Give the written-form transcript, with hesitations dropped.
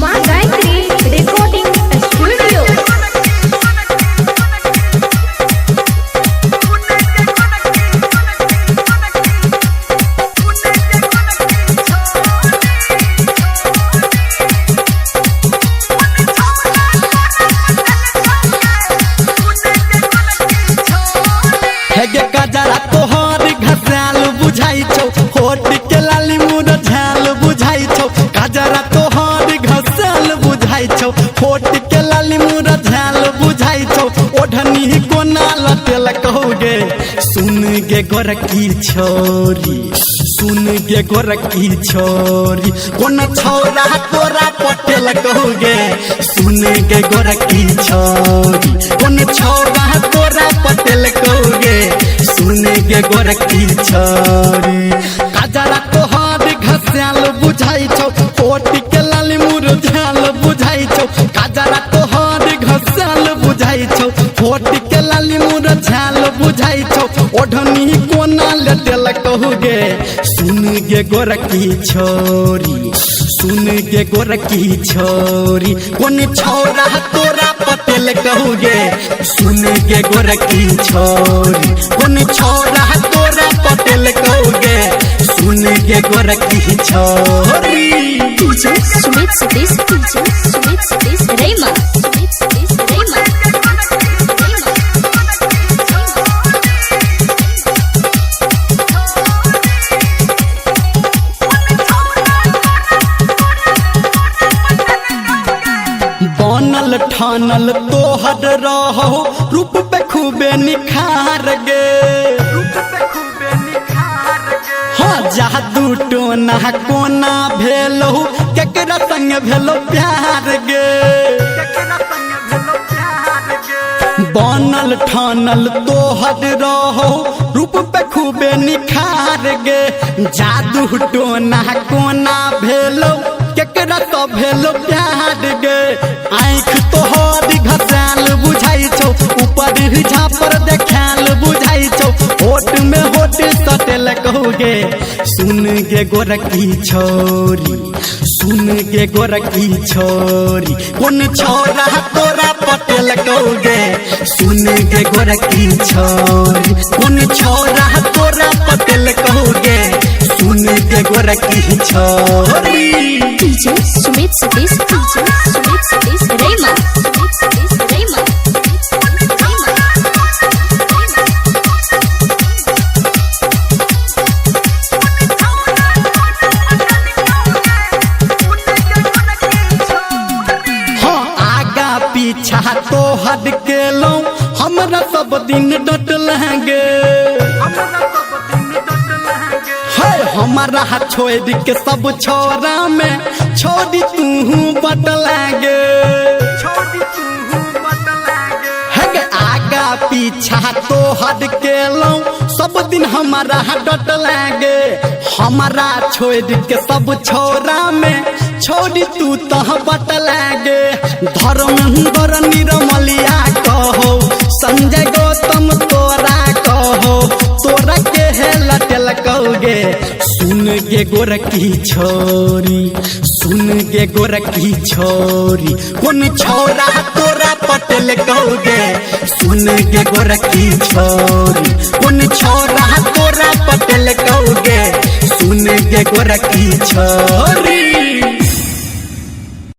माँ Gayatri recording studio. कजरा तोहर घसाल बुझाई छौ, होठ के लाली मुर झाल बुझाई छौ। कजरा तोहर घसाल बुझाई छौ, होठ के लाली मुर झाल बुझाई छौ। ओढ़नी कोना लटेल कहोगे सुन गे गोरकी छोरी, सुन गे गोरकी छोरी। कोन छौरा तोरा पटेल कहोगे सुन गे गोरकी छोरी। कोन छौरा तोरा पटेल कहोगे सुन गे गोरकी छोरी। कजरा तोहर घसाल बुझाई छौ, होठ के लाली मुर झाल बुझाई छौ। कजरा तोहर घसाल बुझाई छौ, होठ के लाली मुर झाल बुझाई छौ। ओढ़नी कोना लटेल कहोगे सुन गे गोरकी छोरी, सुन गे गोरकी छोरी। कोन छौरा तोरा पटेल कहोगे सुन गे गोरकी छोरी। कोन छौरा तोरा पटेल कहोगे सुन गे गोरकी छोरी। DJ Sumit Satish, DJ Sumit Satish Rema, Sumit Satish Rema. बनल ठानल तोहर रहो रूप पे खूबे निखार गे। हाँ जादू टोना कोना भेलो केकरा संग भेलो प्यार गे। बनल ठानल तोहर रहो रूप पे खूबे निखार गे। जादू टोना कोना भेलो केकरा तो भेलो प्यार गे। आँख तोहर घसाल बुझाई छौ, ऊपर झापर देखाल बुझाई छौ। होठ में होठ सटेल कहोगे सुन गे गोरकी छोरी, सुन गे गोरकी छोरी। कोन छौरा तोरा पटेल कहोगे सुन गे गोरकी छोरी। कोन छौरा तोरा पटेल कहोगे सुन गे गोरकी छोरी। DJ Sumit Satish, DJ Sumit Satish Rema, Sumit Satish Rema. हाँ आगा पीछा तो हद के लो हमरा सब दिन डटलेंगे। हमारा छोड़ के सब छोरा में छोड़ी तू बटलागे। आगा पीछा तो हद के लो सब दिन हमारा डटलागे। हमारा छोड़ के सब छोरा में छोड़ी तू तह बटलागे। धर्मेंद्र निरमलिया कहो, संजय गौतम तोरा कहो, तोरा के है लटेल कहोगे सुन गे गोरकी छोरी, सुन गे गोरकी छोरी। कोन छौरा तोरा पटेल कहोगे सुन गे गोरकी छोरी। कोन छौरा तोरा पटेल कहोगे सुन गे गोरकी छोरी।